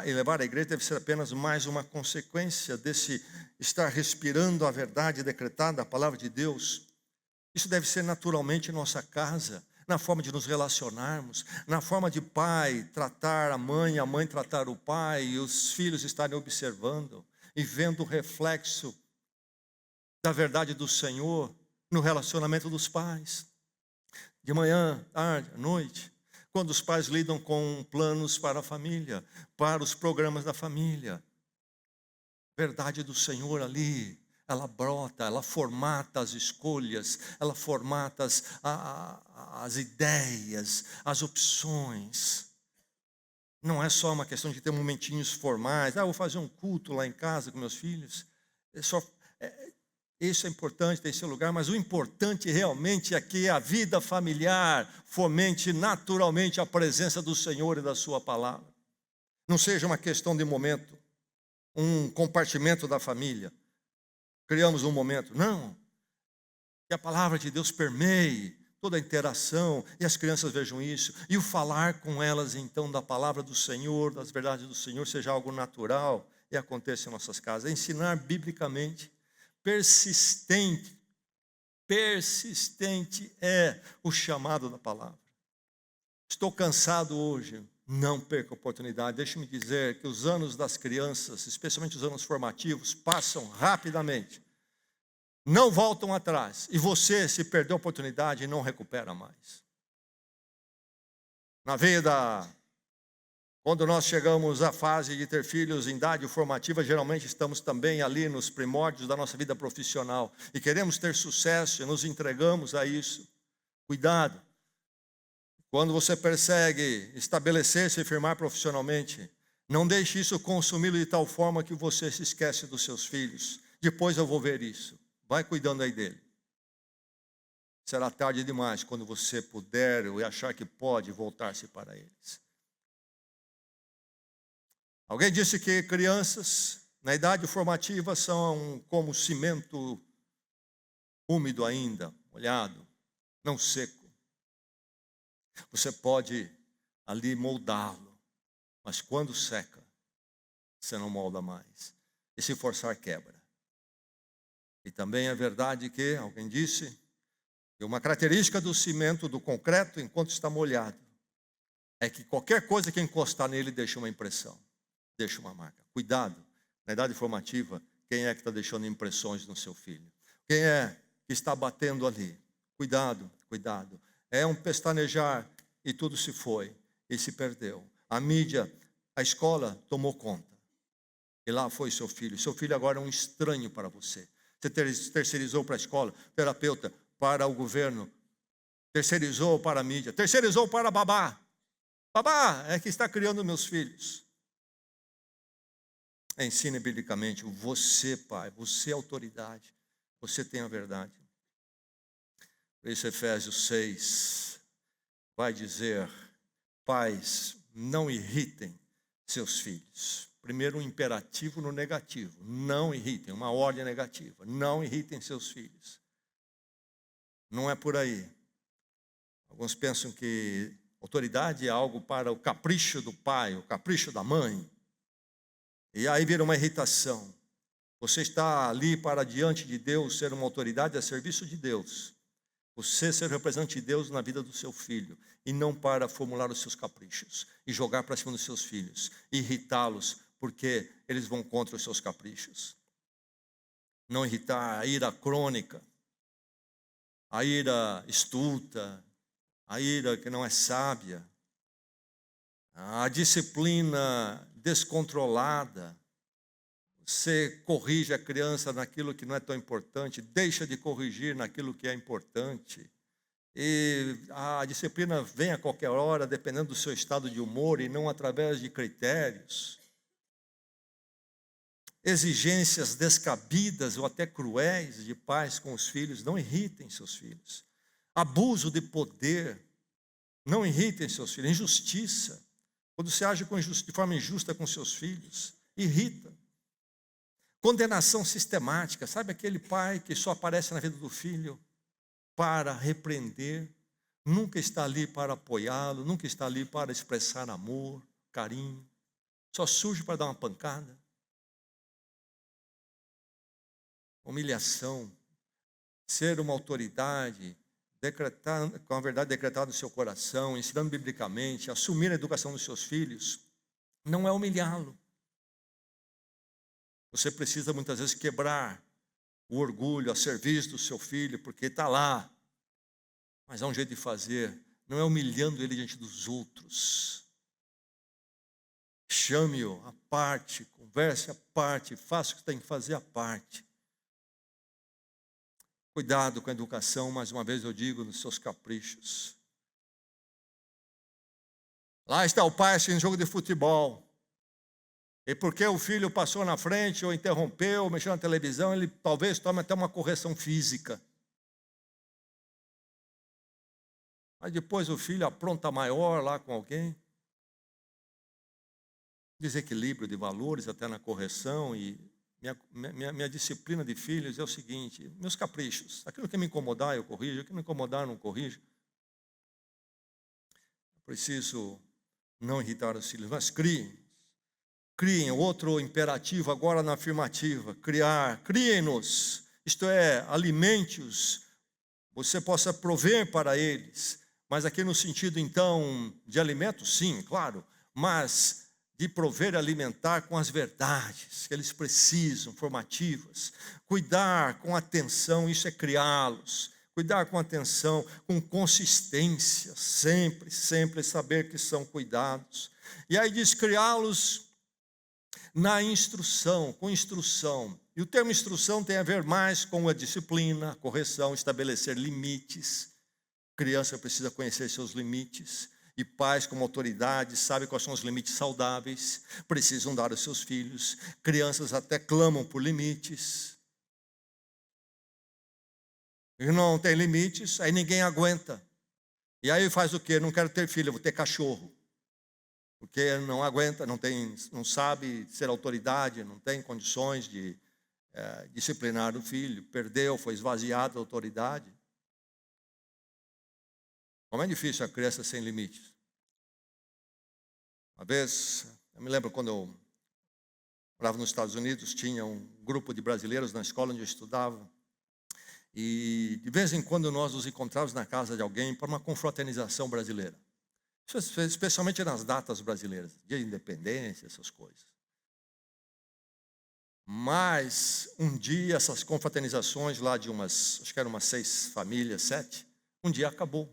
Levar a igreja deve ser apenas mais uma consequência desse estar respirando a verdade decretada, a palavra de Deus. Isso deve ser naturalmente em nossa casa, na forma de nos relacionarmos, na forma de pai tratar a mãe tratar o pai, e os filhos estarem observando e vendo o reflexo da verdade do Senhor no relacionamento dos pais. De manhã, tarde, à noite, quando os pais lidam com planos para a família, para os programas da família. Verdade do Senhor ali, ela brota, ela formata as escolhas, ela formata as ideias, as opções. Não é só uma questão de ter momentinhos formais. Vou fazer um culto lá em casa com meus filhos. Isso é importante, tem seu lugar, mas o importante realmente é que a vida familiar fomente naturalmente a presença do Senhor e da sua palavra. Não seja uma questão de momento, um compartimento da família. Criamos um momento. Não. Que a palavra de Deus permeie toda a interação e as crianças vejam isso. E o falar com elas então da palavra do Senhor, das verdades do Senhor, seja algo natural e aconteça em nossas casas. Ensinar biblicamente. Persistente é o chamado da palavra. Estou cansado hoje, não perca a oportunidade. Deixe-me dizer que os anos das crianças, especialmente os anos formativos, passam rapidamente, não voltam atrás, e você, se perder a oportunidade, não recupera mais. Na vida, quando nós chegamos à fase de ter filhos em idade formativa, geralmente estamos também ali nos primórdios da nossa vida profissional e queremos ter sucesso e nos entregamos a isso. Cuidado. Quando você persegue estabelecer-se e firmar profissionalmente, não deixe isso consumi-lo de tal forma que você se esquece dos seus filhos. Depois eu vou ver isso. Vai cuidando aí dele. será tarde demais quando você puder ou achar que pode voltar-se para eles. Alguém disse que crianças na idade formativa são como cimento úmido ainda, molhado, não seco. Você pode ali moldá-lo, mas quando seca, você não molda mais. E se forçar, quebra. E também é verdade que, alguém disse, que uma característica do cimento, do concreto, enquanto está molhado, é que qualquer coisa que encostar nele deixa uma impressão, deixa uma marca. Cuidado, na idade formativa, quem é que está deixando impressões no seu filho? Quem é que está batendo ali? Cuidado, cuidado. É um pestanejar e tudo se foi e se perdeu. A mídia, a escola tomou conta. E lá foi seu filho. Seu filho agora é um estranho para você. Você terceirizou para a escola, terapeuta, para o governo, terceirizou para a mídia, terceirizou para a babá. Babá é que está criando meus filhos. Ensine biblicamente, você, pai, você é autoridade, você tem a verdade. Por isso, Efésios 6 vai dizer, pais, não irritem seus filhos. Primeiro, um imperativo no negativo, não irritem, uma ordem negativa, não irritem seus filhos. Não é por aí. Alguns pensam que autoridade é algo para o capricho do pai, o capricho da mãe. E aí vira uma irritação. Você está ali para diante de Deus, ser uma autoridade a serviço de Deus. Você ser representante de Deus na vida do seu filho. E não para formular os seus caprichos. E jogar para cima dos seus filhos. Irritá-los, porque eles vão contra os seus caprichos. Não irritar a ira crônica. A ira estulta. A ira que não é sábia. A disciplina descontrolada. Você corrige a criança naquilo que não é tão importante, deixa de corrigir naquilo que é importante. E a disciplina vem a qualquer hora, dependendo do seu estado de humor e não através de critérios. Exigências descabidas ou até cruéis de pais com os filhos, não irritem seus filhos. Abuso de poder, não irritem seus filhos. Injustiça, quando você age de forma injusta com seus filhos, irrita. Condenação sistemática, sabe aquele pai que só aparece na vida do filho para repreender, nunca está ali para apoiá-lo, nunca está ali para expressar amor, carinho, só surge para dar uma pancada. Humilhação, ser uma autoridade, decretar, com a verdade decretada no seu coração, ensinando biblicamente, assumir a educação dos seus filhos, não é humilhá-lo. Você precisa muitas vezes quebrar o orgulho a serviço do seu filho, porque está lá. Mas há um jeito de fazer, não é humilhando ele diante dos outros. Chame-o à parte, converse à parte, faça o que tem que fazer à parte. Cuidado com a educação, mais uma vez eu digo, nos seus caprichos. Lá está o pai assistindo jogo de futebol. E porque o filho passou na frente, ou interrompeu, ou mexeu na televisão, ele talvez tome até uma correção física. Mas depois o filho apronta maior lá com alguém. Desequilíbrio de valores até na correção. E minha disciplina de filhos é o seguinte, meus caprichos. Aquilo que me incomodar, eu corrijo. Aquilo que me incomodar, eu não corrijo. Preciso não irritar os filhos, mas criem. Criem, outro imperativo agora na afirmativa, criar, criem-nos, isto é, alimente-os, você possa prover para eles, mas aqui no sentido então de alimento, sim, claro, mas de prover e alimentar com as verdades que eles precisam, formativas, cuidar com atenção, isso é criá-los, cuidar com atenção, com consistência, sempre, sempre saber que são cuidados, e aí diz criá-los na instrução, com instrução. E o termo instrução tem a ver mais com a disciplina, a correção, estabelecer limites. Criança precisa conhecer seus limites. E pais, como autoridade, sabem quais são os limites saudáveis, precisam dar aos seus filhos. Crianças até clamam por limites. e não tem limites, aí ninguém aguenta. E aí faz o quê? Não quero ter filho, eu vou ter cachorro. Porque não aguenta, não sabe ser autoridade, não tem condições de disciplinar o filho, perdeu, foi esvaziado da autoridade. Como é difícil a criança sem limites. Uma vez, eu me lembro quando eu morava nos Estados Unidos, tinha um grupo de brasileiros na escola onde eu estudava, e de vez em quando nós nos encontrávamos na casa de alguém para uma confraternização brasileira. Especialmente nas datas brasileiras, dia de independência, essas coisas. Mas um dia essas confraternizações lá de acho que eram umas 6 famílias, 7, um dia acabou.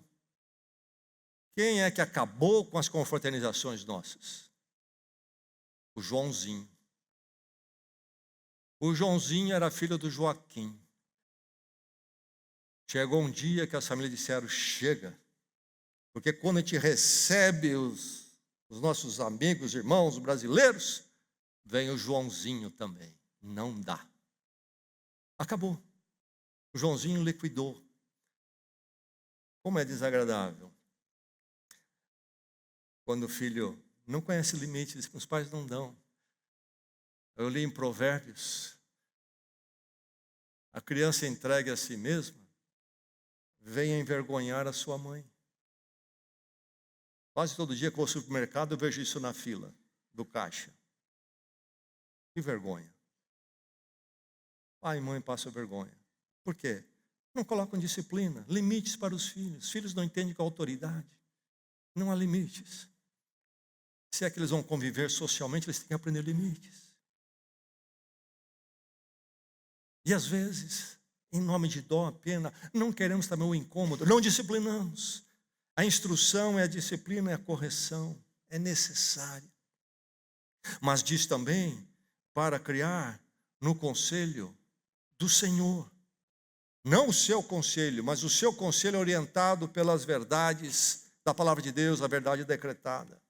Quem é que acabou com as confraternizações nossas? O Joãozinho. O Joãozinho era filho do Joaquim. Chegou um dia que as famílias disseram, chega. Porque quando a gente recebe os nossos amigos, irmãos brasileiros, vem o Joãozinho também. Não dá. Acabou. O Joãozinho liquidou. Como é desagradável. Quando o filho não conhece limites, os pais não dão. Eu li em Provérbios, a criança entregue a si mesma, vem envergonhar a sua mãe. Quase todo dia que eu vou ao supermercado eu vejo isso na fila do caixa. Que vergonha. Pai e mãe passam vergonha. Por quê? Não colocam disciplina, limites para os filhos. Os filhos não entendem com a autoridade. Não há limites. Se é que eles vão conviver socialmente, eles têm que aprender limites. E às vezes, em nome de dó, pena, não queremos também o incômodo, não disciplinamos. A instrução, a disciplina, a correção é necessária. Mas diz também para criar no conselho do Senhor. Não o seu conselho, mas o seu conselho orientado pelas verdades da palavra de Deus, a verdade decretada.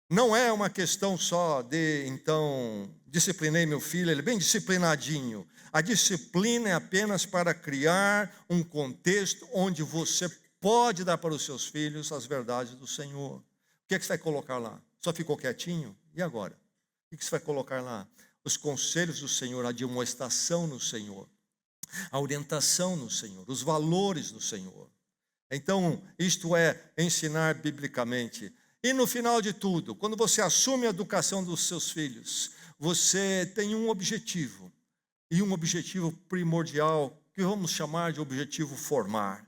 Não é uma questão só de, então, disciplinei meu filho, ele é bem disciplinadinho. A disciplina é apenas para criar um contexto onde você pode dar para os seus filhos as verdades do Senhor. O que é que você vai colocar lá? Só ficou quietinho? E agora? O que é que você vai colocar lá? Os conselhos do Senhor, a demonstração no Senhor, a orientação no Senhor, os valores do Senhor. Então, isto é ensinar biblicamente. E no final de tudo, quando você assume a educação dos seus filhos, você tem um objetivo, e um objetivo primordial, que vamos chamar de objetivo formar.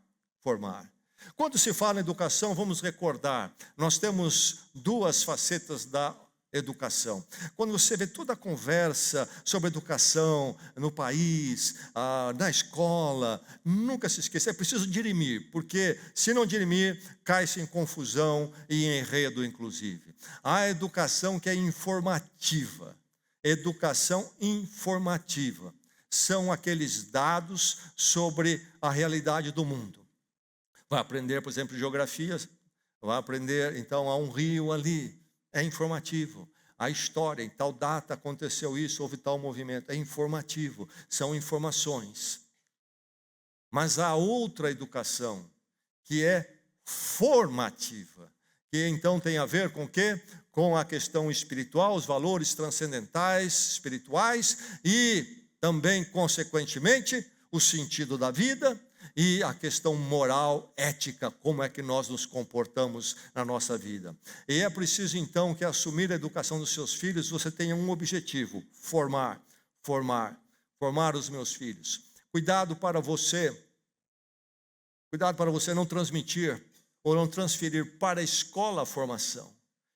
Quando se fala em educação, vamos recordar, nós temos 2 facetas da educação. Quando você vê toda a conversa sobre educação no país, na escola, nunca se esqueça, é preciso dirimir, porque se não dirimir, cai-se em confusão e em enredo, inclusive. A educação que é informativa, educação informativa, são aqueles dados sobre a realidade do mundo. Vai aprender, por exemplo, geografia, vai aprender, então, há um rio ali, é informativo. A história, em tal data aconteceu isso, houve tal movimento, é informativo, são informações. Mas há outra educação, que é formativa, que então tem a ver com o quê? Com a questão espiritual, os valores transcendentais, espirituais, e também, consequentemente, o sentido da vida, e a questão moral, ética, como é que nós nos comportamos na nossa vida. E é preciso então que assumir a educação dos seus filhos, você tenha um objetivo, formar os meus filhos. Cuidado para você não transmitir ou não transferir para a escola a formação,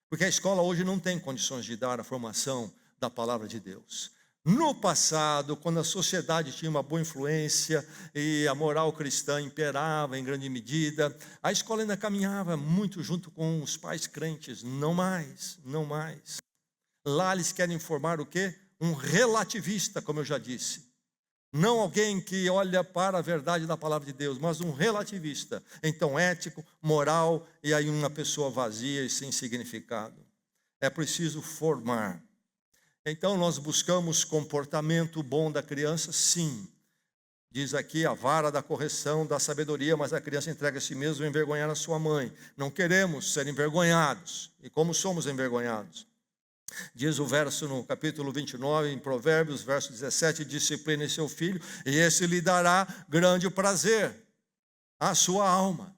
porque a escola hoje não tem condições de dar a formação da palavra de Deus. No passado, quando a sociedade tinha uma boa influência e a moral cristã imperava em grande medida, a escola ainda caminhava muito junto com os pais crentes, não mais. Lá eles querem formar o quê? Um relativista, como eu já disse. Não alguém que olha para a verdade da palavra de Deus, mas um relativista. Então, ético, moral, e aí uma pessoa vazia e sem significado. É preciso formar. Então, nós buscamos comportamento bom da criança, sim. Diz aqui: a vara da correção, da sabedoria, mas a criança entrega a si mesmo a envergonhar a sua mãe. Não queremos ser envergonhados. E como somos envergonhados? Diz o verso no capítulo 29, em Provérbios, verso 17: discipline seu filho, e esse lhe dará grande prazer à sua alma.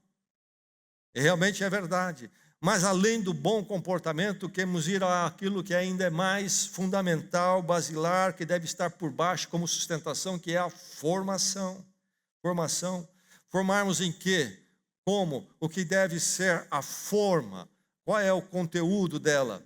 E realmente é verdade. Mas além do bom comportamento, queremos ir àquilo que ainda é mais fundamental, basilar, que deve estar por baixo como sustentação, que é a formação. Formação. Formarmos em quê? Como? O que deve ser a forma? Qual é o conteúdo dela?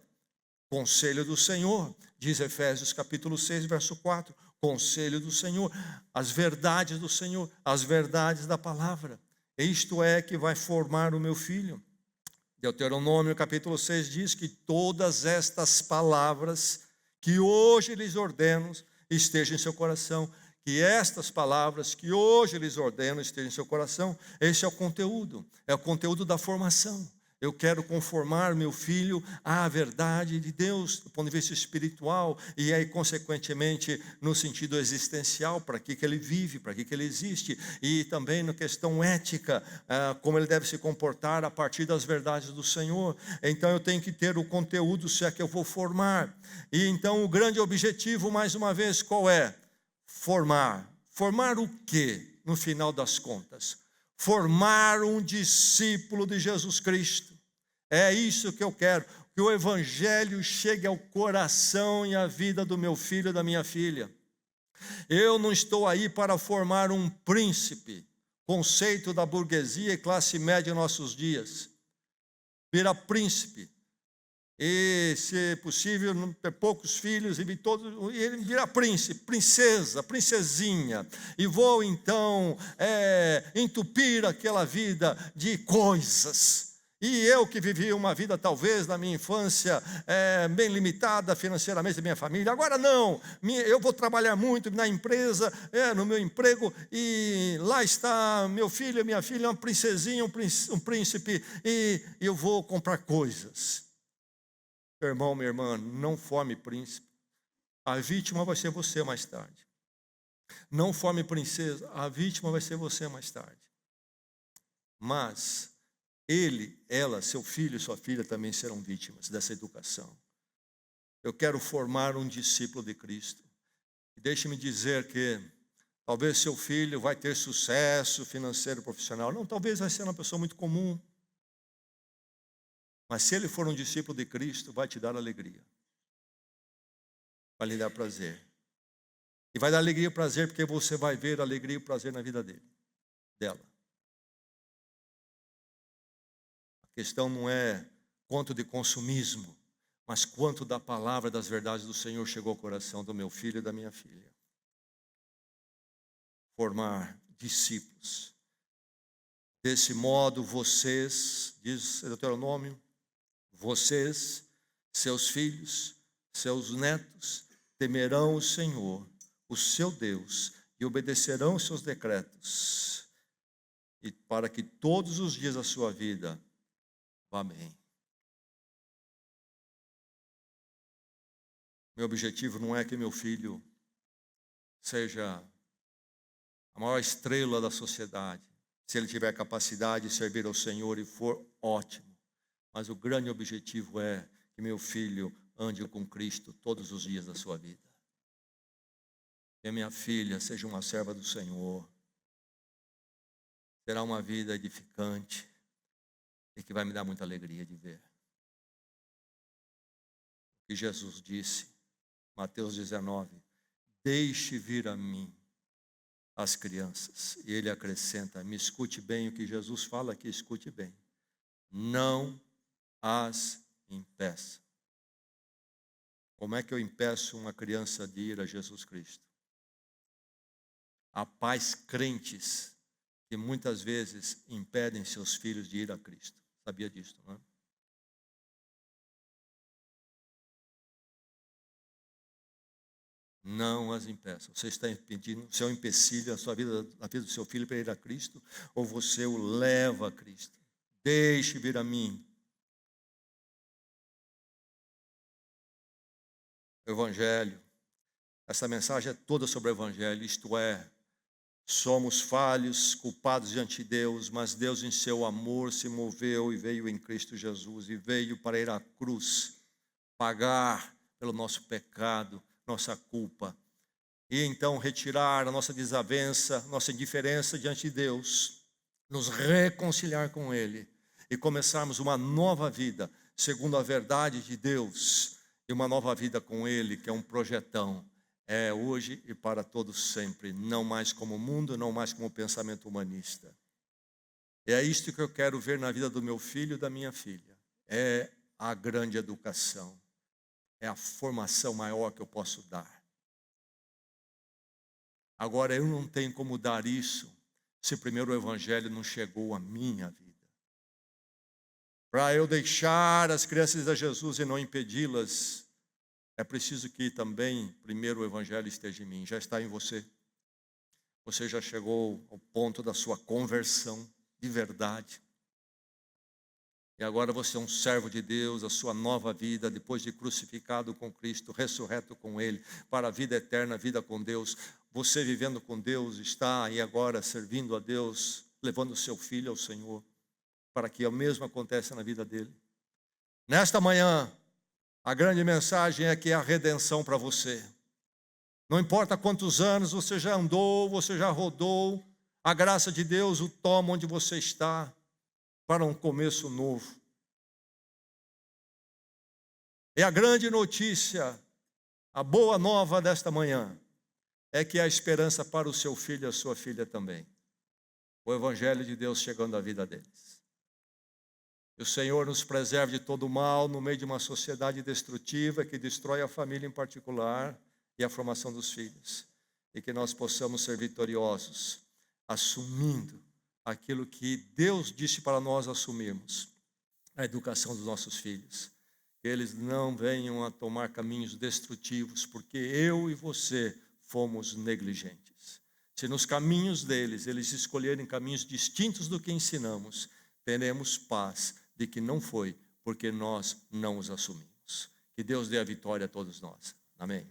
Conselho do Senhor, diz Efésios capítulo 6, verso 4. Conselho do Senhor, as verdades do Senhor, as verdades da palavra. Isto é que vai formar o meu filho. Deuteronômio capítulo 6 diz que todas estas palavras que hoje lhes ordeno estejam em seu coração. Que estas palavras que hoje lhes ordeno estejam em seu coração. Esse é o conteúdo da formação. Eu quero conformar meu filho à verdade de Deus, do ponto de vista espiritual, e aí, consequentemente, no sentido existencial, para que ele vive, para que ele existe, e também na questão ética, como ele deve se comportar a partir das verdades do Senhor. Então, eu tenho que ter o conteúdo, se é que eu vou formar. E então, o grande objetivo, mais uma vez, qual é? Formar. Formar o quê, no final das contas? Formar um discípulo de Jesus Cristo. É isso que eu quero, que o Evangelho chegue ao coração e à vida do meu filho e da minha filha. Eu não estou aí para formar um príncipe, conceito da burguesia e classe média em nossos dias. Vira príncipe. E, se possível, não ter poucos filhos, e ele vira príncipe, princesa, princesinha, e vou então entupir aquela vida de coisas. E eu que vivi uma vida, talvez, na minha infância, bem limitada financeiramente da minha família, agora não, eu vou trabalhar muito na empresa, no meu emprego, e lá está meu filho, minha filha, uma princesinha, um príncipe, e eu vou comprar coisas. Meu irmão, minha irmã, não forme príncipe. A vítima vai ser você mais tarde. Não forme princesa, a vítima vai ser você mais tarde. Mas ele, ela, seu filho e sua filha também serão vítimas dessa educação. Eu quero formar um discípulo de Cristo. E deixe-me dizer que talvez seu filho vai ter sucesso financeiro, profissional. Não, talvez vai ser uma pessoa muito comum. Mas se ele for um discípulo de Cristo, vai te dar alegria. Vai lhe dar prazer. E vai dar alegria e prazer porque você vai ver alegria e prazer na vida dela. A questão não é quanto de consumismo, mas quanto da palavra, das verdades do Senhor chegou ao coração do meu filho e da minha filha. Formar discípulos. Desse modo, vocês, diz Deuteronômio, vocês, seus filhos, seus netos, temerão o Senhor, o seu Deus, e obedecerão os seus decretos, e para que todos os dias da sua vida vá bem. Meu objetivo não é que meu filho seja a maior estrela da sociedade. Se ele tiver capacidade de servir ao Senhor e for, ótimo. Mas o grande objetivo é que meu filho ande com Cristo todos os dias da sua vida. Que a minha filha seja uma serva do Senhor. Terá uma vida edificante e que vai me dar muita alegria de ver. E Jesus disse, Mateus 19, deixe vir a mim as crianças. E ele acrescenta, me escute bem o que Jesus fala aqui, escute bem. Não as impeça. Como é que eu impeço uma criança de ir a Jesus Cristo? Há pais crentes que muitas vezes impedem seus filhos de ir a Cristo. Sabia disso, não é? Não as impeça. Você está impedindo, você é um empecilho na sua vida, na vida do seu filho para ir a Cristo, ou você o leva a Cristo? Deixe vir a mim. O Evangelho, essa mensagem é toda sobre o Evangelho, isto é, Somos falhos, culpados diante de Deus, mas Deus em seu amor se moveu e veio em Cristo Jesus, e veio para ir à cruz, pagar pelo nosso pecado, nossa culpa, e então retirar a nossa desavença, nossa indiferença diante de Deus, nos reconciliar com Ele e começarmos uma nova vida, segundo a verdade de Deus, e uma nova vida com Ele, que é um projetão. É hoje e para todos sempre, não mais como o mundo, não mais como o pensamento humanista. É isto que eu quero ver na vida do meu filho e da minha filha. É a grande educação, é a formação maior que eu posso dar. Agora, eu não tenho como dar isso se primeiro o Evangelho não chegou à minha vida. Para eu deixar as crianças a Jesus e não impedi-las, é preciso que também primeiro o Evangelho esteja em mim. Já está em você. Você já chegou ao ponto da sua conversão de verdade. E agora você é um servo de Deus, a sua nova vida, depois de crucificado com Cristo, ressurreto com Ele, para a vida eterna, vida com Deus. Você vivendo com Deus, está aí agora servindo a Deus, levando o seu filho ao Senhor, para que o mesmo aconteça na vida dele. Nesta manhã, a grande mensagem é que é a redenção para você. Não importa quantos anos você já andou, você já rodou, a graça de Deus o toma onde você está, para um começo novo. E a grande notícia, a boa nova desta manhã, é que há esperança para o seu filho e a sua filha também. O Evangelho de Deus chegando à vida deles. Que o Senhor nos preserve de todo mal no meio de uma sociedade destrutiva que destrói a família em particular e a formação dos filhos. E que nós possamos ser vitoriosos, assumindo aquilo que Deus disse para nós assumirmos, a educação dos nossos filhos. Que eles não venham a tomar caminhos destrutivos, porque eu e você fomos negligentes. Se nos caminhos deles, eles escolherem caminhos distintos do que ensinamos, teremos paz de que não foi, porque nós não os assumimos. Que Deus dê a vitória a todos nós. Amém.